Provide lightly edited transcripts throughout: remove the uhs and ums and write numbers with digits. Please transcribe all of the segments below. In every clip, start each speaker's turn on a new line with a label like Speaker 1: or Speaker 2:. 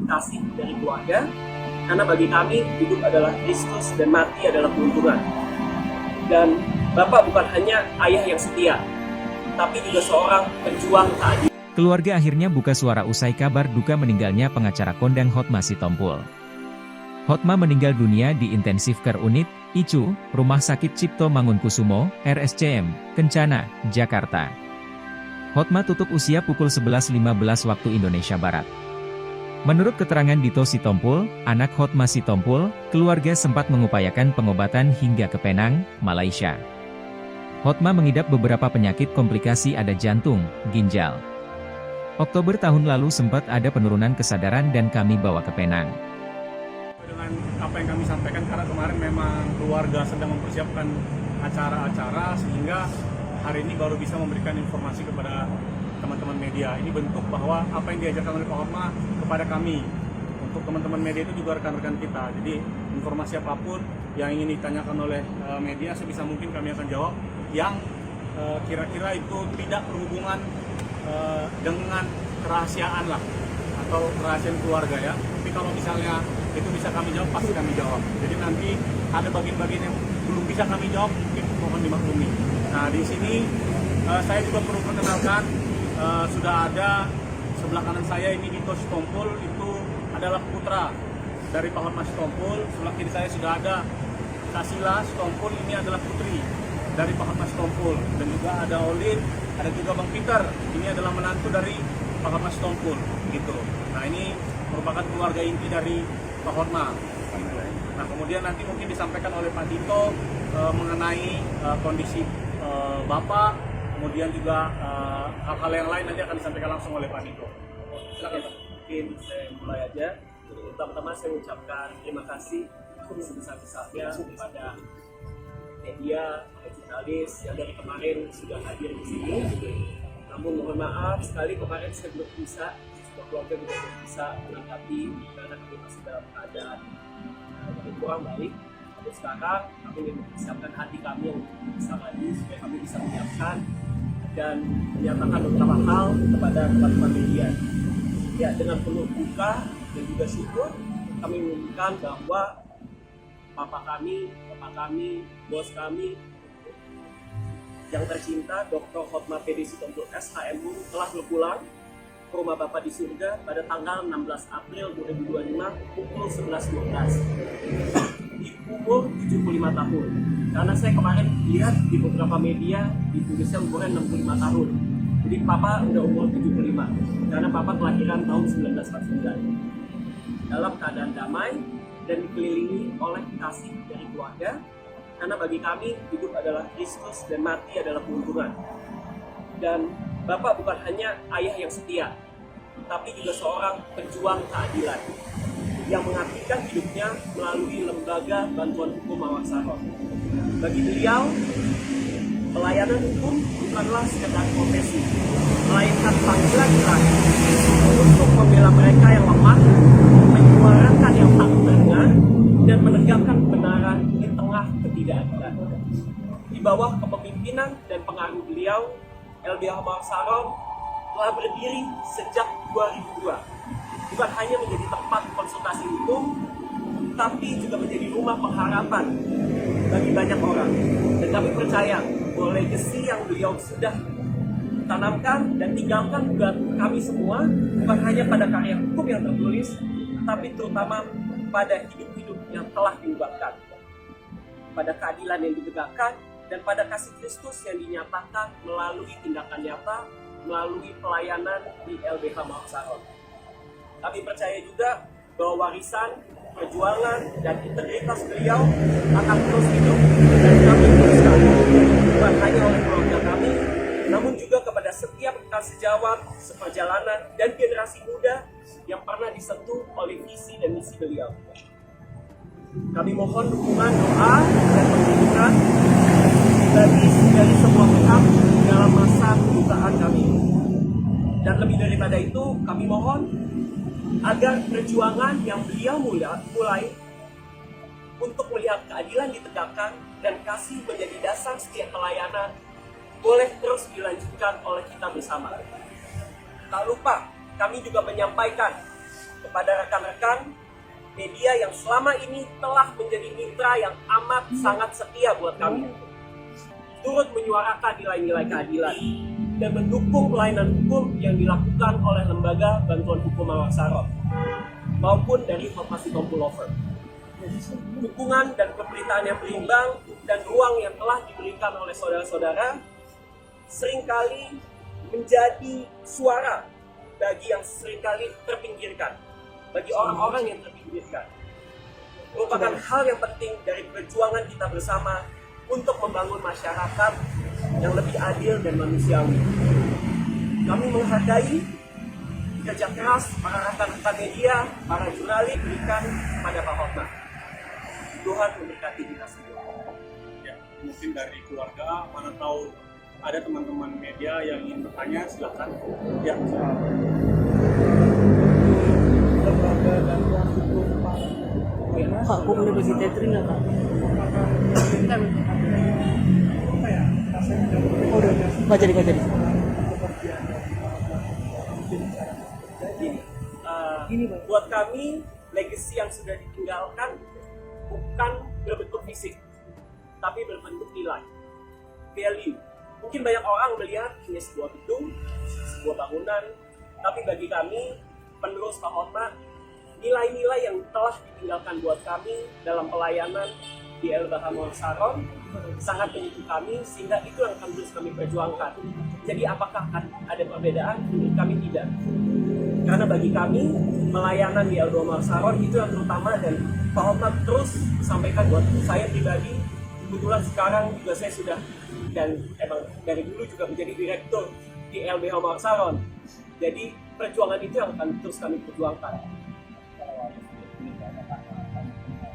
Speaker 1: kasih dari keluarga, karena bagi kami hidup adalah Kristus dan mati adalah keuntungan. Dan Bapak bukan hanya ayah yang setia, tapi juga seorang pejuang keadilan.
Speaker 2: Keluarga akhirnya buka suara usai kabar duka meninggalnya pengacara kondang Hotma Sitompul. Hotma meninggal dunia di Intensive Care Unit, ICU, Rumah Sakit Cipto Mangunkusumo, RSCM, Kencana, Jakarta. Hotma tutup usia pukul 11.15 waktu Indonesia Barat. Menurut keterangan Dito Sitompul, anak Hotma Sitompul, keluarga sempat mengupayakan pengobatan hingga ke Penang, Malaysia. Hotma mengidap beberapa penyakit komplikasi ada jantung, ginjal. Oktober tahun lalu sempat ada penurunan kesadaran dan kami bawa ke Penang.
Speaker 3: Dengan apa yang kami sampaikan, karena kemarin memang keluarga sedang mempersiapkan acara-acara sehingga hari ini baru bisa memberikan informasi kepada teman-teman media. Ini bentuk bahwa apa yang diajarkan oleh Pak Hotma kepada kami. Untuk teman-teman media itu juga rekan-rekan kita. Jadi informasi apapun yang ingin ditanyakan oleh media sebisa mungkin kami akan jawab, yang kira-kira itu tidak berhubungan dengan kerahasiaan lah atau kerahasiaan keluarga ya. Tapi kalau misalnya itu bisa kami jawab, pasti kami jawab. Jadi nanti ada bagian-bagian yang belum bisa kami jawab, mungkin mohon dimaklumi. Nah di sini saya juga perlu perkenalkan, sudah ada sebelah kanan saya ini Dito Sitompul, itu adalah putra dari Pak Hotma Sitompul. Sebelah kiri saya sudah ada Kasila Sitompul, ini adalah putri dari Pak Hotma Sitompul. Dan juga ada Olin, ada juga Bang Peter, ini adalah menantu dari Pak Hotma Sitompul gitu. Nah ini merupakan keluarga inti dari Pak Hotma. Nah kemudian nanti mungkin disampaikan oleh Pak Dito mengenai kondisi Bapak, kemudian juga hal-hal yang lain nanti akan disampaikan langsung oleh Pak Dito.
Speaker 1: Silakan Pak. Mungkin saya mulai aja. Pertama-tama saya mengucapkan terima kasih sebesar-besarnya kepada media, jurnalis yang dari kemarin sudah hadir di sini. Namun mohon maaf sekali kemarin saya belum bisa, semua keluarga juga belum bisa menanggapi karena kami masih dalam keadaan yang kurang baik. Tapi sekarang kami ingin mempersiapkan hati kami yang bisa lagi supaya kami bisa menyiapkan dan menyatakan beberapa hal kepada teman-teman media. Ya, dengan penuh duka dan juga syukur kami mengumumkan bahwa bapak kami, bos kami yang tercinta Dr. Hotma Pedi Sitompul SHMU telah berpulang ke rumah Bapak di surga pada tanggal 16 April 2025 pukul 11.12 di umur 75 tahun. Karena saya kemarin lihat di beberapa media ditulisnya umurnya 65 tahun. Jadi Papa udah umur 75 karena Papa kelahiran tahun 1949. Dalam keadaan damai dan dikelilingi oleh kasih dari keluarga, karena bagi kami hidup adalah Kristus dan mati adalah keuntungan. Dan Bapak bukan hanya ayah yang setia, tapi juga seorang pejuang keadilan yang mengabdikan hidupnya melalui lembaga bantuan hukum Mawar Saron. Bagi beliau, pelayanan hukum bukanlah sekedar profesi, melainkan panggilan ilahi untuk membela mereka yang lemah, menyuarakan yang tak terdengar, dan menegakkan kebenaran di tengah ketidakadilan. Di bawah kepemimpinan dan pengaruh beliau, LBH Mawar Saron telah berdiri sejak 2002. Bukan hanya menjadi tempat konsultasi hukum, tapi juga menjadi rumah pengharapan bagi banyak orang. Dan kami percaya bahwa legasi yang beliau sudah tanamkan dan tinggalkan buat kami semua, bukan hanya pada karya hukum yang tertulis, tapi terutama pada hidup-hidup yang telah diubahkan, pada keadilan yang ditegakkan, dan pada kasih Kristus yang dinyatakan melalui tindakan nyata, melalui pelayanan di LBH Mawar Saron. Kami percaya juga bahwa warisan, perjuangan, dan integritas beliau akan terus hidup dan kami teruskan, bukan hanya oleh keluarga kami, namun juga kepada setiap sejawat, seperjalanan, dan generasi muda yang pernah disentuh oleh visi dan misi beliau. Kami mohon dukungan doa dan pendidikan dari semua pihak dalam masa kedukaan kami. Dan lebih daripada itu, kami mohon agar perjuangan yang beliau mulai untuk melihat keadilan ditegakkan dan kasih menjadi dasar setiap pelayanan boleh terus dilanjutkan oleh kita bersama. Tak lupa, kami juga menyampaikan kepada rekan-rekan media yang selama ini telah menjadi mitra yang amat sangat setia buat kami, turut menyuarakan nilai-nilai keadilan dan mendukung pelayanan hukum yang dilakukan oleh Lembaga Bantuan Hukum Mawar Saron maupun dari Hotma Sitompul Law Firm. Dukungan dan pemberitaan yang berimbang dan ruang yang telah diberikan oleh saudara-saudara seringkali menjadi suara bagi yang seringkali terpinggirkan, bagi orang-orang yang terpinggirkan. Merupakan hal yang penting dari perjuangan kita bersama untuk membangun masyarakat yang lebih adil dan manusiawi. Kami menghargai kerja keras para rekan-rekan media, para jurnalis berikan kepada Pak Hotma. Tuhan memberkati kita semua.
Speaker 3: Ya, mungkin dari keluarga, mana tahu ada teman-teman media yang ingin bertanya, silakan. Ya,
Speaker 4: Lembaga bantuan hukum Pak Hukum Universitas Trina Pak. Nggak jadi.
Speaker 1: Gini, buat kami legacy yang sudah ditinggalkan bukan berbentuk fisik, tapi berbentuk nilai, value. Mungkin banyak orang melihat hanya sebuah gedung, sebuah bangunan, tapi bagi kami penerus Pak Hotma, nilai-nilai yang telah ditinggalkan buat kami dalam pelayanan di LBH Mawar Saron sangat menyentuh kami, sehingga itu yang akan terus kami perjuangkan. Jadi apakah ada perbedaan? Menurut kami tidak. Karena bagi kami, pelayanan di LBH Mawar Saron itu yang terutama, dan Pak Hotma terus sampaikan buat saya pribadi. Kebetulan sekarang juga saya sudah, dan emang dari dulu juga menjadi direktur di LBH Mawar Saron. Jadi perjuangan itu yang akan terus kami perjuangkan.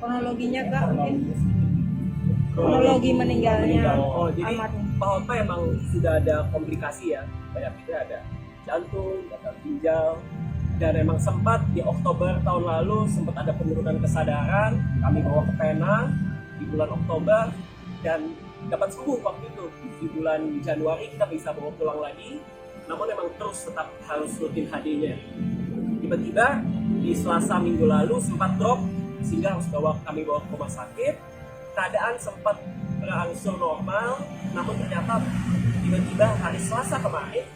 Speaker 5: Kronologinya Kak, mungkin kronologi meninggalnya
Speaker 1: Oh, jadi
Speaker 5: almarhum.
Speaker 1: Pak Hotma emang sudah ada komplikasi ya, banyak kita ada jantung, gagal ginjal, dan emang sempat di Oktober tahun lalu sempat ada penurunan kesadaran. Kami bawa ke Pena di bulan Oktober dan dapat sembuh waktu itu. Di bulan Januari kita bisa bawa pulang lagi, namun emang terus tetap harus rutin HD-nya. Tiba-tiba di Selasa minggu lalu sempat drop, sehingga harus kami bawa ke rumah sakit. Keadaan sempat berangsur normal, namun ternyata tiba-tiba hari Selasa kemarin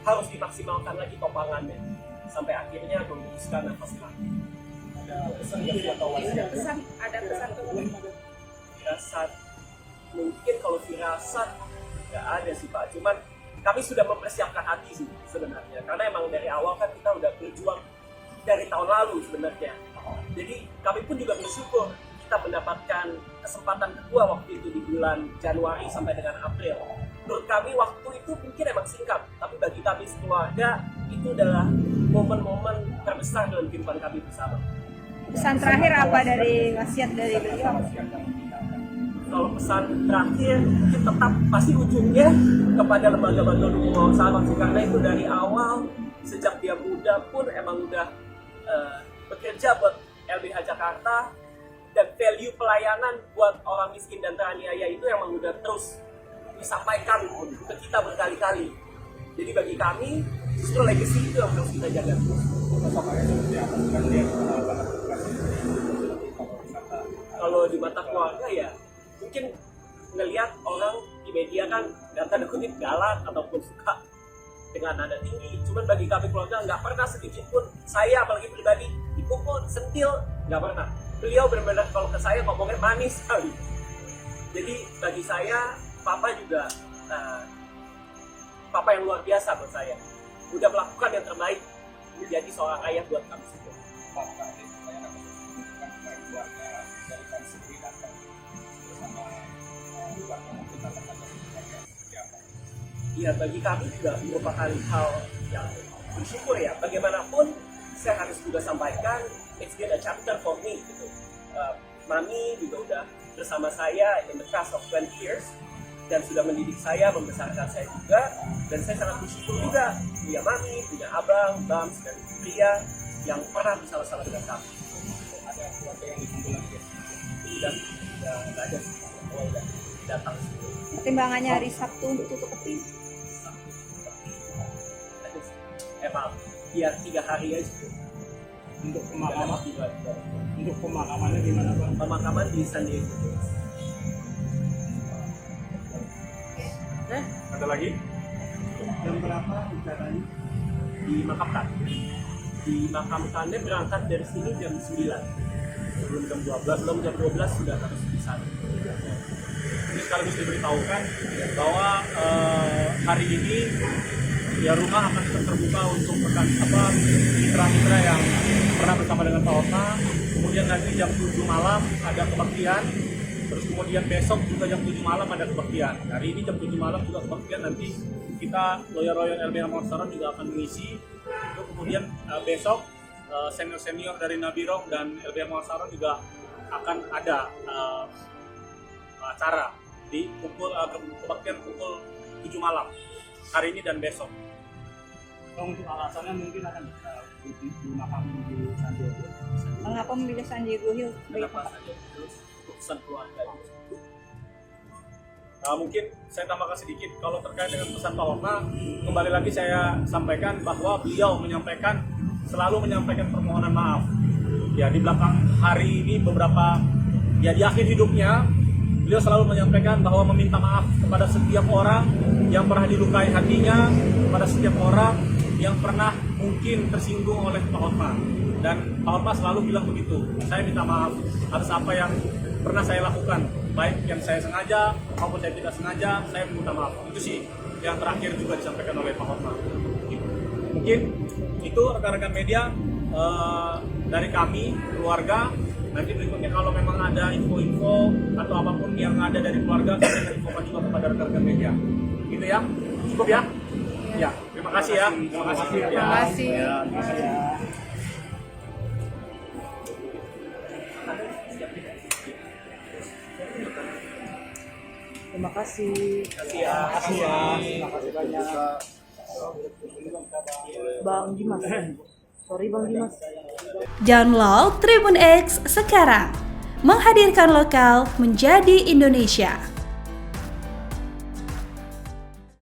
Speaker 1: harus dimaksimalkan lagi topangannya sampai akhirnya memutuskan nafas mati. Ada pesan atau wasiat?
Speaker 5: Ada pesan
Speaker 1: Firasat, mungkin kalau firasat nggak ada sih Pak, cuman kami sudah mempersiapkan hati sih sebenarnya, karena emang dari awal kan kita udah berjuang dari tahun lalu sebenarnya. Jadi kami pun juga bersyukur kita mendapatkan kesempatan kedua waktu itu di bulan Januari sampai dengan April. Menurut kami waktu itu mungkin emang singkat, tapi bagi kami sekeluarga itu adalah momen-momen terbesar dalam kehidupan kami bersama.
Speaker 5: Pesan terakhir apa dari wasiat dari beliau?
Speaker 1: Kalau pesan terakhir mungkin tetap pasti ujungnya kepada Lembaga Bantuan Hukum Mawar Saron, karena itu dari awal sejak dia muda pun emang udah bekerja buat LBH Jakarta, dan value pelayanan buat orang miskin dan teraniaya itu emang udah terus disampaikan ke kita berkali-kali. Jadi bagi kami justru legacy itu yang harus kita jaga. Kalau di mata keluarga ya mungkin ngelihat orang di media kan dan tanda kutip galak ataupun suka dengan nada tinggi. Cuman bagi kami keluarga nggak pernah sedikit pun saya apalagi pribadi dipukul, sentil, nggak pernah. Beliau benar-benar kalau ke saya ngomongnya manis sekali. Jadi bagi saya Papa juga Papa yang luar biasa buat saya. Udah melakukan yang terbaik menjadi seorang ayah buat kami semua. Ya bagi kami juga merupakan hal yang bersyukur ya. Bagaimanapun saya harus juga sampaikan, it's been a chapter for me gitu. Mami juga udah bersama saya in the past of 20 years dan sudah mendidik saya, membesarkan saya juga, dan saya sangat bersyukur juga punya Mami, punya Abang, Bams, dan Pria yang pernah bersama-sama dengan kami. Ada keluarga yang dibilang ya, dan nggak ada sih, udah datang sih.
Speaker 5: Pertimbangannya hari Sabtu untuk tutup peti.
Speaker 1: Emang biar 3 hari aja.
Speaker 4: Untuk pemakamannya gimana Pak?
Speaker 1: Pemakaman di San Diego.
Speaker 3: Ada lagi?
Speaker 4: Jam berapa rencananya?
Speaker 1: Dimakamkan. Dimakamkannya berangkat dari sini jam 9. Sebelum jam 12, belum jam 12 sudah harus di sana.
Speaker 3: Ini sekaligus diberitahukan bahwa hari ini ya rumah akan tetap terbuka untuk mitra-mitra yang pernah bersama dengan Pak Hotma. Kemudian nanti jam 7 malam ada kebaktian. Terus kemudian besok juga jam 7 malam ada kebaktian. Hari ini jam 7 malam juga kebaktian, nanti kita Lawyer LBH Mawar juga akan mengisi. Itu kemudian besok senior-senior dari Nabirok dan LBH Mawar juga akan ada acara di kebaktian pukul 7 malam hari ini dan besok.
Speaker 4: Untuk alasannya mungkin akan dimakamkan di San Diego.
Speaker 5: Mengapa memilih San Diego Hills?
Speaker 1: Kenapa saja terus keputusan keluarga?
Speaker 3: Mungkin saya tambahkan sedikit kalau terkait dengan pesan Pak Hotma, kembali lagi saya sampaikan bahwa beliau selalu menyampaikan permohonan maaf. Ya, di belakang hari ini di akhir hidupnya beliau selalu menyampaikan bahwa meminta maaf kepada setiap orang yang pernah dilukai hatinya, kepada setiap orang yang pernah mungkin tersinggung oleh Pak Hotma. Dan Pak Hotma selalu bilang begitu, saya minta maaf atas apa yang pernah saya lakukan, baik yang saya sengaja maupun saya tidak sengaja, saya minta maaf. Itu sih yang terakhir juga disampaikan oleh Pak Hotma. Mungkin itu rekan-rekan media dari kami, keluarga. Nanti berikutnya kalau memang ada info-info atau apapun yang ada dari keluarga, kami akan infokan juga kepada rekan-rekan media. Gitu ya, cukup ya? Ya, terima kasih ya. Terima kasih.
Speaker 5: Terima kasih.
Speaker 4: Terima kasih.
Speaker 1: Terima kasih ya.
Speaker 4: Terima kasih banyak. Bang Dimas. Sorry Bang Dimas.
Speaker 6: Download Tribun X sekarang, menghadirkan lokal menjadi Indonesia.